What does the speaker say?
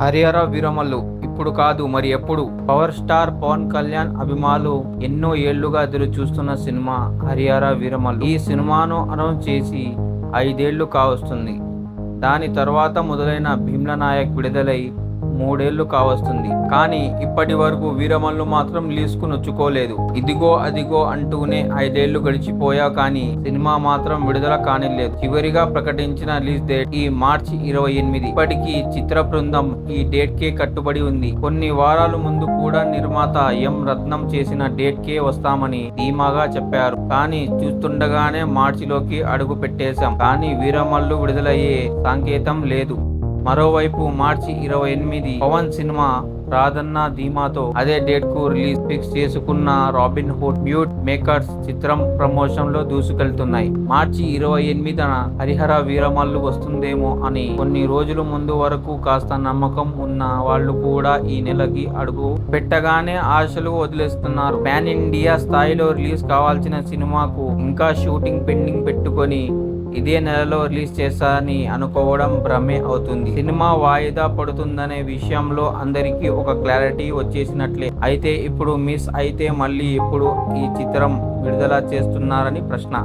హరిహర వీరమల్లు ఇప్పుడు కాదు మరి ఎప్పుడు? పవర్ స్టార్ పవన్ కళ్యాణ్ అభిమానులు ఎన్నో ఏళ్లుగా ఎదురు చూస్తున్న సినిమా హరిహర వీరమల్లు. ఈ సినిమాను అనౌన్స్ చేసి 5 ఏళ్లు కావస్తుంది. దాని తర్వాత మొదలైన భీమ్లా నాయక్ విడుదలై 3 ఏళ్లు కావస్తుంది. కానీ ఇప్పటి వరకు వీరమల్లు మాత్రం రిలీజ్ కు నొచ్చుకోలేదు. ఇదిగో అదిగో అంటూనే 5 ఏళ్లు గడిచిపోయా కానీ సినిమా మాత్రం విడుదల కానిలేదు. చివరిగా ప్రకటించిన రిలీజ్ డేట్ ఈ మార్చి 28. ఇప్పటికీ చిత్ర బృందం ఈ డేట్ కే కట్టుబడి ఉంది. కొన్ని వారాల ముందు కూడా నిర్మాత ఎం రత్నం చేసిన డేట్ కే వస్తామని ధీమాగా చెప్పారు. కానీ చూస్తుండగానే మార్చిలోకి అడుగు పెట్టేశాం. కానీ వీరమల్లు విడుదలయ్యే సంకేతం లేదు. మరోవైపు మార్చి 28 పవన్ సినిమా రాదన్న ధీమాతో అదే డేట్ కు రిలీజ్ ఫిక్స్ చేసుకున్న రాబిన్ హుడ్ మ్యూట్ మేకర్స్ చిత్రం ప్రమోషన్ లో దూసుకెళ్తున్నాయి. మార్చి 28న హరిహర వీరమల్లు వస్తుందేమో అని కొన్ని రోజుల ముందు వరకు కాస్త నమ్మకం ఉన్న వాళ్ళు కూడా ఈ నెలకి అడుగు పెట్టగానే ఆశలు వదిలేస్తున్నారు. పాన్ ఇండియా స్థాయిలో రిలీజ్ కావాల్సిన సినిమాకు ఇంకా షూటింగ్ పెండింగ్ పెట్టుకొని ఇదే నెలలో రిలీజ్ చేస్తారని అనుకోవడం భ్రమే అవుతుంది. సినిమా వాయిదా పడుతుందనే విషయంలో అందరికీ ఒక క్లారిటీ వచ్చేసినట్లే. అయితే ఇప్పుడు మిస్ అయితే మళ్ళీ ఎప్పుడు ఈ చిత్రం విడుదల చేస్తున్నారని ప్రశ్న.